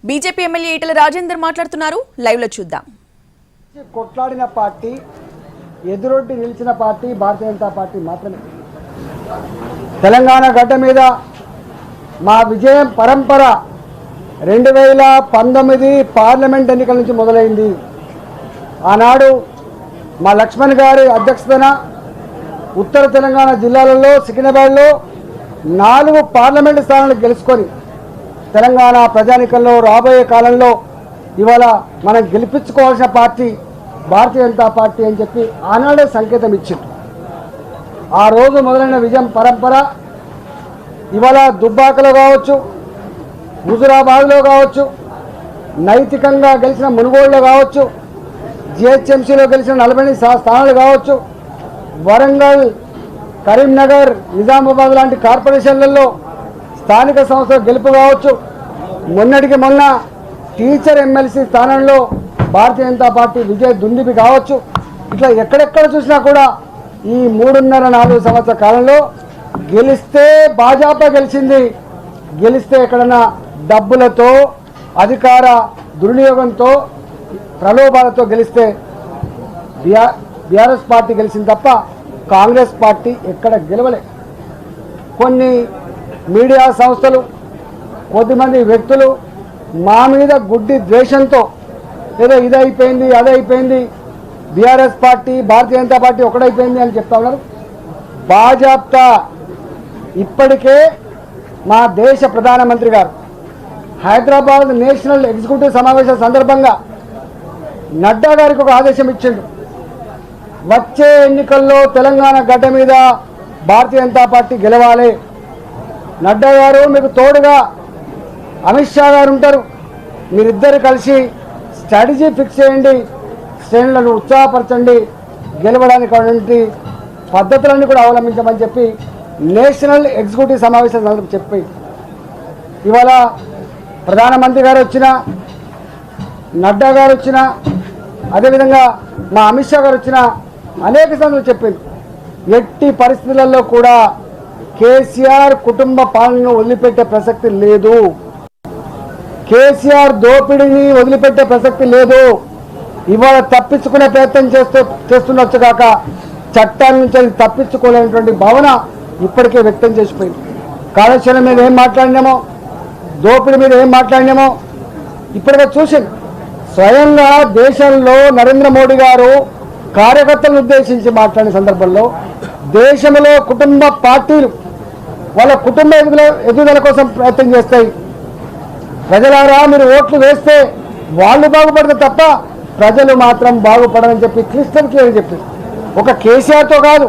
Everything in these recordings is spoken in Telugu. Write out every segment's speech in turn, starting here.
బీజేపీ ఎమ్మెల్యే ఈటెల రాజేందర్ మాట్లాడుతున్నారు. లైవ్ లో చూద్దాం. కొట్లాడిన పార్టీ, ఎదురొడ్డి నిలిచిన పార్టీ భారతీయ జనతా పార్టీ మాత్రమే. తెలంగాణ గడ్డ మీద మా విజయం పరంపర 2019 పార్లమెంట్ ఎన్నికల నుంచి మొదలైంది. ఆనాడు మా లక్ష్మణ్ గారి అధ్యక్షతన ఉత్తర తెలంగాణ జిల్లాలలో సికింద్రాబాద్లో 4 పార్లమెంటు స్థానాలు గెలుచుకొని తెలంగాణ ప్రజానికల్లో రాబోయే కాలంలో ఇవాళ మనం గెలిపించుకోవాల్సిన పార్టీ భారతీయ జనతా పార్టీ అని చెప్పి ఆనాడే సంకేతం ఇచ్చింది. ఆ రోజు మొదలైన విజయం పరంపర ఇవాళ దుబ్బాకలో కావచ్చు, హుజురాబాద్లో కావచ్చు, నైతికంగా గెలిచిన మునుగోడులో కావచ్చు, జిహెచ్ఎంసీలో గెలిచిన 40 స్థానాలు కావచ్చు, వరంగల్, కరీంనగర్, నిజామాబాద్ లాంటి కార్పొరేషన్లలో స్థానిక సంస్థల గెలుపు కావచ్చు, మొన్నటికి మొన్న టీచర్ ఎమ్మెల్సీ స్థానంలో భారతీయ జనతా పార్టీ విజయ దుందిబి కావచ్చు. ఇట్లా ఎక్కడెక్కడ చూసినా కూడా ఈ 3.5-4 సంవత్సరాల కాలంలో గెలిస్తే భాజపా గెలిచింది. గెలిస్తే ఎక్కడన్నా డబ్బులతో, అధికార దుర్వినియోగంతో, ప్రలోభాలతో గెలిస్తే బీఆర్ఎస్ పార్టీ గెలిచింది తప్ప కాంగ్రెస్ పార్టీ ఎక్కడ గెలవలే. కొన్ని మీడియా సంస్థలు, కొద్దిమంది వ్యక్తులు మా మీద గుడ్డి ద్వేషంతో ఏదో ఇదైపోయింది, అదైపోయింది, BRS party Bharatiya Janata party ఒకటైపోయింది అని చెప్తా ఉన్నారు. భాజపా ఇప్పటికే మా దేశ ప్రధానమంత్రి గారు హైదరాబాద్ నేషనల్ ఎగ్జిక్యూటివ్ సమావేశం సందర్భంగా నడ్డా గారికి ఒక ఆదేశం ఇచ్చిండు. వచ్చే ఎన్నికల్లో తెలంగాణ గడ్డ మీద భారతీయ జనతా పార్టీ గెలవాలి. నడ్డా గారు మీకు తోడుగా అమిత్ షా గారు ఉంటారు. మీరిద్దరు కలిసి స్ట్రాటజీ ఫిక్స్ చేయండి, శ్రేణులను ఉత్సాహపరచండి, గెలవడానికి పద్ధతులన్నీ కూడా అవలంబించమని చెప్పి నేషనల్ ఎగ్జిక్యూటివ్ సమావేశం చెప్పి ఇవాళ ప్రధానమంత్రి గారు వచ్చినా, నడ్డా గారు వచ్చినా, అదేవిధంగా మా అమిత్ షా గారు వచ్చినా అనేక సందర్భాలు చెప్పింది. ఎట్టి పరిస్థితులలో కూడా కేసీఆర్ కుటుంబ పాలనను వదిలిపెట్టే ప్రసక్తి లేదు, కేసీఆర్ దోపిడీని వదిలిపెట్టే ప్రసక్తి లేదు. ఇవాళ తప్పించుకునే ప్రయత్నం చేస్తున్నచ్చు కాక చట్టాల నుంచి అది తప్పించుకోలేనటువంటి భావన ఇప్పటికే వ్యక్తం చేసిపోయింది. కాళేశ్వరం మీద ఏం మాట్లాడినామో, దోపిడీ మీద ఏం మాట్లాడినామో ఇప్పటికే చూసింది. స్వయంగా దేశంలో నరేంద్ర మోడీ గారు కార్యకర్తలను ఉద్దేశించి మాట్లాడిన సందర్భంలో దేశంలో కుటుంబ పార్టీలు వాళ్ళ కుటుంబ ఎదుగుదల కోసం ప్రయత్నం చేస్తాయి. ప్రజలారా మీరు ఓట్లు వేస్తే వాళ్ళు బాగుపడతారు తప్ప ప్రజలు మాత్రం బాగుపడరని చెప్పి క్లిస్టల్ క్లియర్ చెప్పింది. ఒక కేసీఆర్తో కాదు,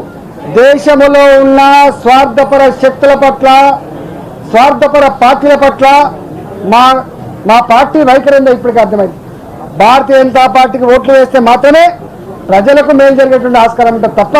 దేశంలో ఉన్న స్వార్థపర శక్తుల పట్ల, స్వార్థపర పార్టీల పట్ల మా పార్టీ వైఖరి ఉందో ఇప్పటికీ అర్థమైంది. భారతీయ జనతా పార్టీకి ఓట్లు వేస్తే మాత్రమే ప్రజలకు మేలు జరిగేటువంటి ఆస్కారం ఉంటుంది తప్ప